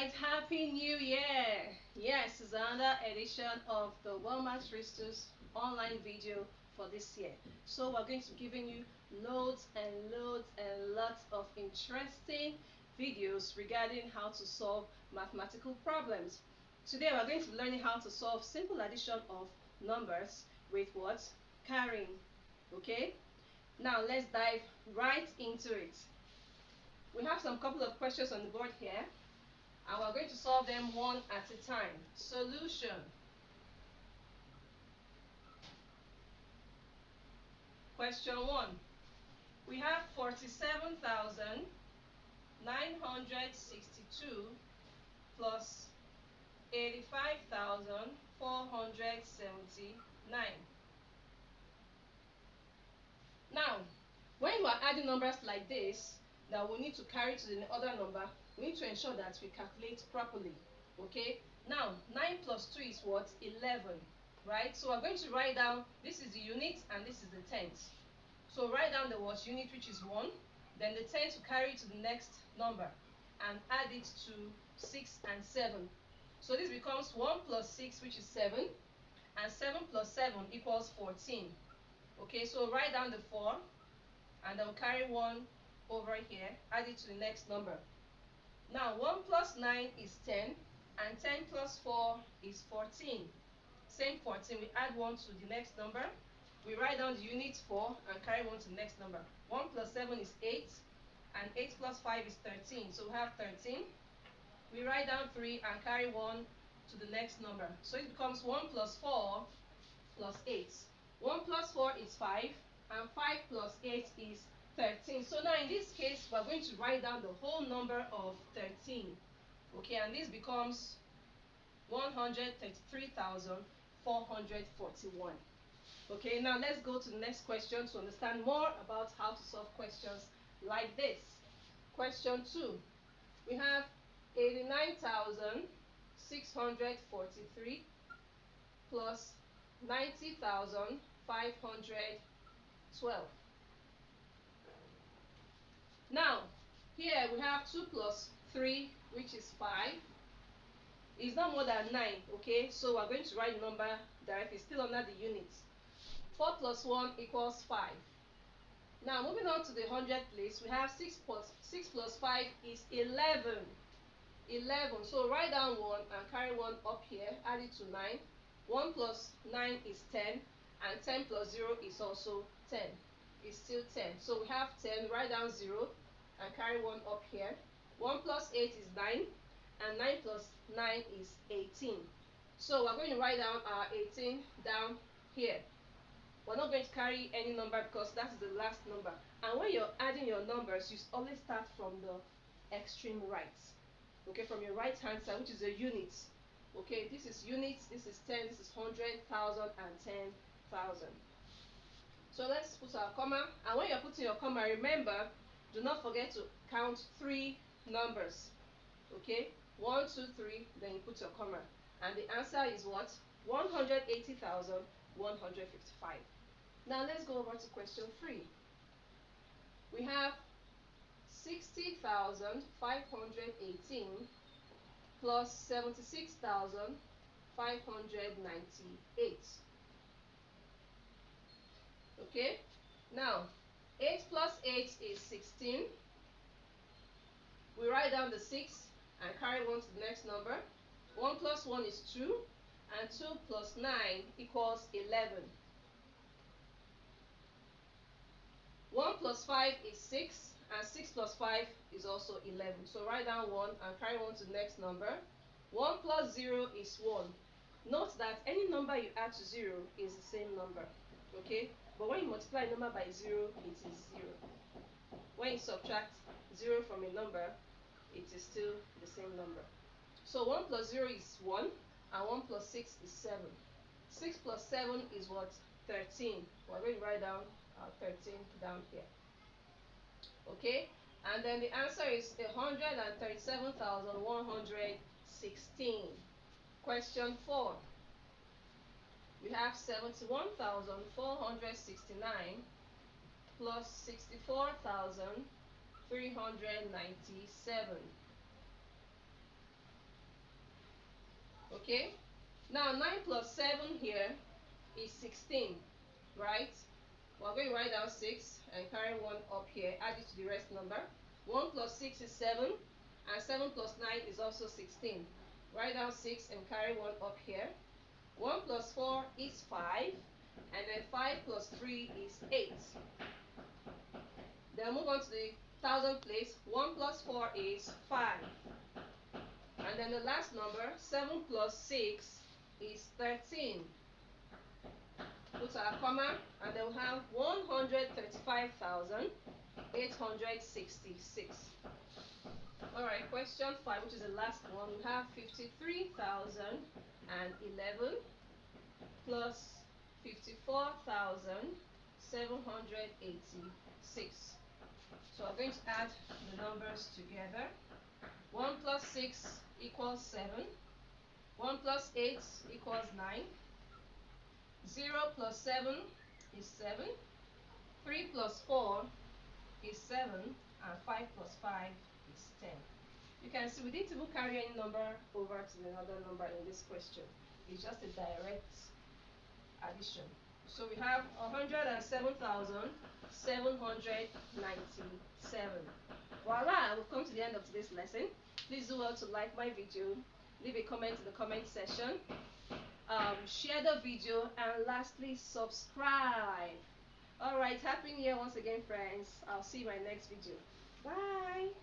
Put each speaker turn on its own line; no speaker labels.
right, Happy New Year! Yes, it's another edition of the Wellmax-Ristus online video for this year. So we're going to be giving you loads and lots of interesting videos regarding how to solve mathematical problems. Today we're going to be learning how to solve simple addition of numbers with what? Carrying. Okay? Now let's dive right into it. We have some couple of questions on the board here, and we're going to solve them one at a time. Solution. Question 1. We have 47,962 plus 85,479. Now, when you are adding numbers like this that we need to carry to the other number, we need to ensure that we calculate properly. Okay? Now, 9 plus 2 is what? 11. Right? So we're going to write down, this is the unit and this is the tenth. So write down the word unit, which is 1, then the tenth to carry to the next number, and add it to 6 and 7. So this becomes 1 plus 6, which is 7, and 7 plus 7 equals 14. Okay, so write down the 4, and then we'll carry 1 over here, add it to the next number. Now 1 plus 9 is 10, and 10 plus 4 is 14. Same 14, we add 1 to the next number. We write down the unit 4 and carry 1 to the next number. 1 plus 7 is 8, and 8 plus 5 is 13. So we have 13. We write down 3 and carry 1 to the next number. So it becomes 1 plus 4 plus 8. 1 plus 4 is 5, and 5 plus 8 is 13. So now in this case, we're going to write down the whole number of 13. Okay, and this becomes 133,441. Okay, now let's go to the next question to understand more about how to solve questions like this. Question 2. We have 89,643 plus 90,512. Now, here we have 2 plus 3, which is 5. It's not more than 9, okay? So we're going to write the number directly, still under the units. 4 plus 1 equals 5. Now, moving on to the 100th place, we have 6 plus 5 is 11. 11. So write down 1 and carry 1 up here, add it to 9. 1 plus 9 is 10, and 10 plus 0 is also 10. It's still 10. So we have 10, write down 0 and carry 1 up here. 1 plus 8 is 9, and 9 plus 9 is 18. So we're going to write down our 18 down here. We're not going to carry any number because that's the last number. And when you're adding your numbers, you always start from the extreme right. Okay, from your right hand side, which is the units. Okay, this is units, this is 10, this is 100, 1,000, and 10,000. So let's put our comma. And when you're putting your comma, remember, do not forget to count 3 numbers. Okay, 1, 2, 3, then you put your comma. And the answer is what? 180,155. Now let's go over to question 3. We have 60,518 plus 76,598. Okay, now 8 plus 8 is 16. We write down the 6 and carry 1 to the next number. 1 plus 1 is 2, and 2 plus 9 equals 11. 1 plus 5 is 6, and 6 plus 5 is also 11. So write down 1 and carry 1 to the next number. 1 plus 0 is 1. Note that any number you add to 0 is the same number. Okay? But when you multiply a number by 0, it is 0. When you subtract 0 from a number, it is still the same number. So 1 plus 0 is 1, and 1 plus 6 is 7. 6 plus 7 is what? 13. We're going to write down 13 down here. Okay? And then the answer is 137,116. Question 4. We have 71,469 plus 64,397. Okay, now 9 plus 7 here is 16, right? We're going to write down 6 and carry 1 up here, add it to the rest number. 1 plus 6 is 7, and 7 plus 9 is also 16. Write down 6 and carry 1 up here. 1 plus 4 is 5, and then 5 plus 3 is 8. Then move on to the thousand place. 1 plus 4 is 5. And then the last number, 7 plus 6 is 13. Put our comma, and then we'll have 135,866. Alright, question 5, which is the last one. We have 53,011 plus 54,786. So I'm going to add the numbers together. 1 plus 6 equals 7. 1 plus 8 equals 9. 0 plus 7 is 7. 3 plus 4 is 7. And 5 plus 5 is 10. You can see we didn't even carry any number over to another number in this question. It's just a direct addition. So we have 107,797. Voila, we've come to the end of today's lesson. Please do well to like my video, leave a comment in the comment section, share the video, and lastly subscribe. Alright, happy new year once again, friends. I'll see you in my next video. Bye.